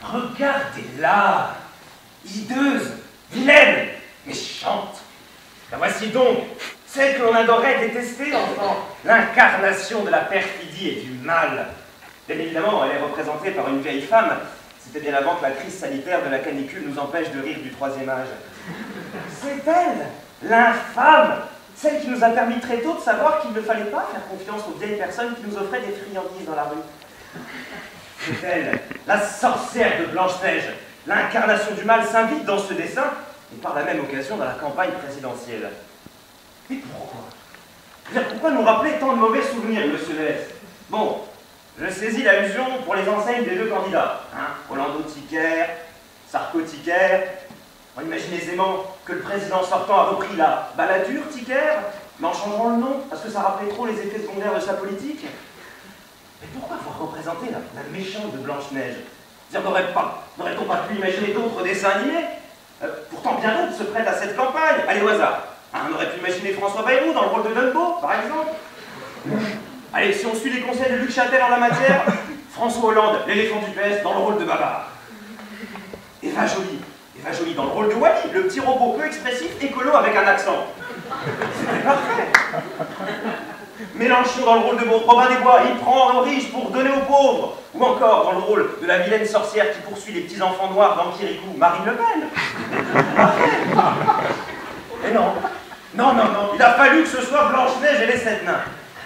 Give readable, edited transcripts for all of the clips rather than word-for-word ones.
Regardez-la, hideuse, vilaine, méchante. La voici donc, celle que l'on adorait détester, enfant, l'incarnation de la perfidie et du mal. Bien évidemment, elle est représentée par une vieille femme. C'était bien avant que la crise sanitaire de la canicule nous empêche de rire du troisième âge. C'est elle, l'infâme, celle qui nous a permis très tôt de savoir qu'il ne fallait pas faire confiance aux vieilles personnes qui nous offraient des friandises dans la rue. C'est elle, la sorcière de Blanche-Neige. L'incarnation du mal s'invite dans ce dessin, et par la même occasion dans la campagne présidentielle. Mais pourquoi? Pourquoi nous rappeler tant de mauvais souvenirs, monsieur Lès? Bon, je saisis l'allusion pour les enseignes des deux candidats. Hollando-Ticker, Sarko-Ticker. On imagine aisément que le président sortant a repris la baladure-Ticker, mais en changeant le nom, parce que ça rappelait trop les effets secondaires de sa politique. Mais pourquoi avoir représenté la méchante de Blanche-Neige? N'aurait-on pas pu imaginer d'autres dessins animés? Pourtant, bien d'autres se prêtent à cette campagne. Allez, au hasard. On aurait pu imaginer François Bayrou dans le rôle de Dumbo, par exemple. Allez, si on suit les conseils de Luc Châtel en la matière, François Hollande, l'éléphant du PS, dans le rôle de Babar. Eva Joly dans le rôle de Wally, le petit robot peu expressif, écolo avec un accent. C'était parfait. Mélenchon dans le rôle de Robin des Bois, il prend aux riches pour donner aux pauvres. Ou encore dans le rôle de la vilaine sorcière qui poursuit les petits enfants noirs dans Kirikou, Marine Le Pen. Et non, il a fallu que ce soit Blanche-Neige et les 7 nains.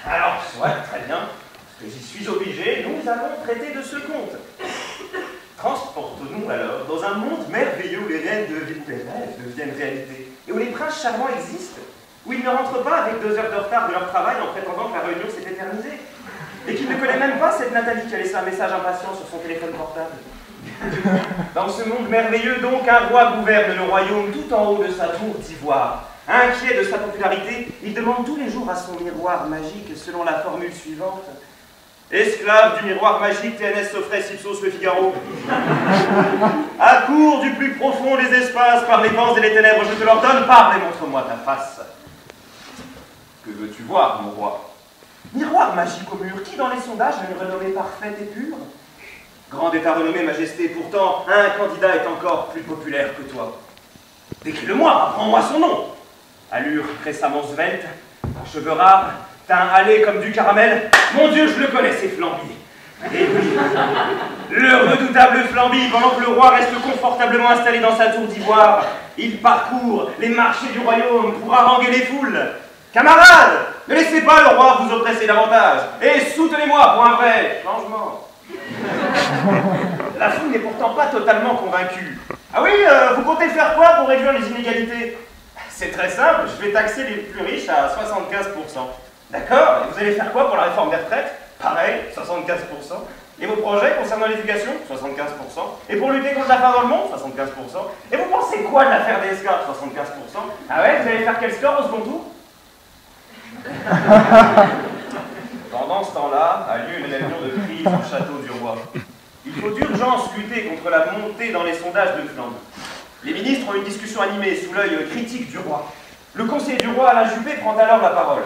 Alors, soit, très bien, parce que j'y suis obligé, nous allons traiter de ce conte. Transportons-nous alors dans un monde merveilleux où les rêves deviennent réalité, et où les princes charmants existent, où ils ne rentrent pas avec 2 heures de retard de leur travail en prétendant que la réunion s'est éternisée, et qu'il ne connaît même pas cette Nathalie qui a laissé un message impatient sur son téléphone portable. Dans ce monde merveilleux, donc, un roi gouverne le royaume tout en haut de sa tour d'ivoire. Inquiet de sa popularité, il demande tous les jours à son miroir magique, selon la formule suivante: esclave du miroir magique, TNS Sofres Ipsos Le Figaro. Accours du plus profond des espaces, par les vents et les ténèbres, je te l'ordonne, parle et montre-moi ta face. Que veux-tu voir, mon roi? Miroir magique au mur, qui dans les sondages a une renommée parfaite et pure? Grande est ta renommée, majesté, pourtant un candidat est encore plus populaire que toi. Décris-le-moi, apprends-moi son nom. Allure récemment svelte, cheveux rares, teint hâlé comme du caramel. Mon Dieu, je le connais, c'est Flamby. Et oui, le redoutable Flamby, pendant que le roi reste confortablement installé dans sa tour d'ivoire, il parcourt les marchés du royaume pour haranguer les foules. Camarades, ne laissez pas le roi vous oppresser davantage, et soutenez-moi pour un vrai changement. La foule n'est pourtant pas totalement convaincue. Ah oui, vous comptez faire quoi pour réduire les inégalités? C'est très simple, je vais taxer les plus riches à 75%. D'accord, et vous allez faire quoi pour la réforme des retraites? Pareil, 75%. Et vos projets concernant l'éducation? 75%. Et pour lutter contre la faim dans le monde? 75%. Et vous pensez quoi de l'affaire des esclaves? 75%. Ah ouais, vous allez faire quel score au second tour? Pendant ce temps-là, a lieu une réunion de crise au château du roi. Il faut d'urgence lutter contre la montée dans les sondages de Flandre. Les ministres ont une discussion animée sous l'œil critique du roi. Le conseiller du roi, Alain Juppé, prend alors la parole.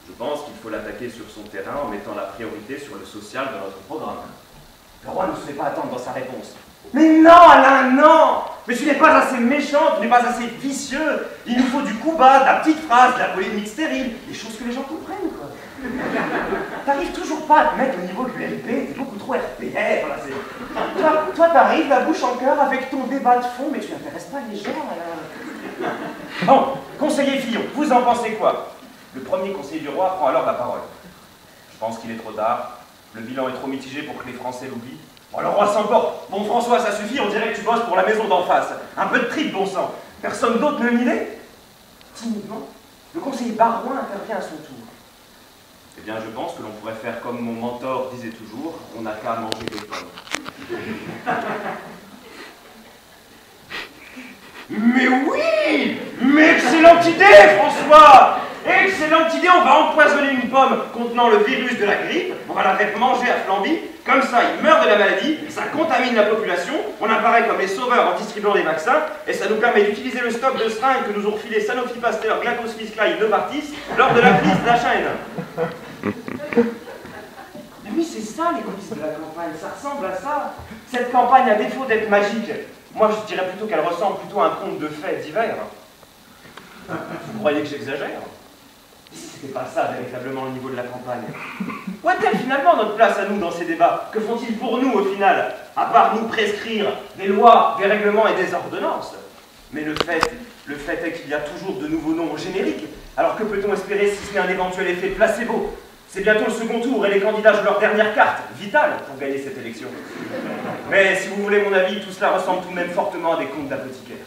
Je pense qu'il faut l'attaquer sur son terrain en mettant la priorité sur le social de notre programme. Le roi ne se fait pas attendre dans sa réponse. Mais non, Alain, non! Mais tu n'es pas assez méchant, tu n'es pas assez vicieux. Il nous faut du coup bas, de la petite phrase, de la polémique stérile, des choses que les gens comprennent, quoi. T'arrives toujours pas à te mettre au niveau de l'UMP, t'es beaucoup trop RPR, là, toi t'arrives la bouche en cœur avec ton débat de fond, mais tu n'intéresses pas les gens, là. Bon, conseiller Fillon, vous en pensez quoi? Le premier conseiller du roi prend alors la parole. Je pense qu'il est trop tard, le bilan est trop mitigé pour que les Français l'oublient. Bon, le roi s'emporte. Bon, François, ça suffit, on dirait que tu bosses pour la maison d'en face. Un peu de trip, bon sang. Personne d'autre ne l'idée? Timidement, le conseiller Barouin intervient à son tour. Eh bien, je pense que l'on pourrait faire comme mon mentor disait toujours, on n'a qu'à manger des pommes. Mais oui! Mais excellente idée, François! Excellente idée, on va empoisonner une pomme contenant le virus de la grippe, on va la faire manger à Flamby, comme ça il meurt de la maladie, ça contamine la population, on apparaît comme les sauveurs en distribuant des vaccins, et ça nous permet d'utiliser le stock de seringues que nous ont refilé Sanofi Pasteur, GlaxoSmithKline, Novartis, lors de la crise d'H1N1. Oui, c'est ça les coulisses de la campagne, ça ressemble à ça. Cette campagne, à défaut d'être magique, moi je dirais plutôt qu'elle ressemble plutôt à un conte de fées divers. Vous croyez que j'exagère? Si c'était pas ça véritablement le niveau de la campagne. Où est-elle finalement notre place à nous dans ces débats? Que font-ils pour nous au final? À part nous prescrire des lois, des règlements et des ordonnances. Mais le fait est qu'il y a toujours de nouveaux noms génériques. Alors que peut-on espérer si ce n'est un éventuel effet placebo? C'est bientôt le second tour et les candidats jouent leur dernière carte, vitale, pour gagner cette élection. Mais si vous voulez mon avis, tout cela ressemble tout de même fortement à des contes d'apothicaires.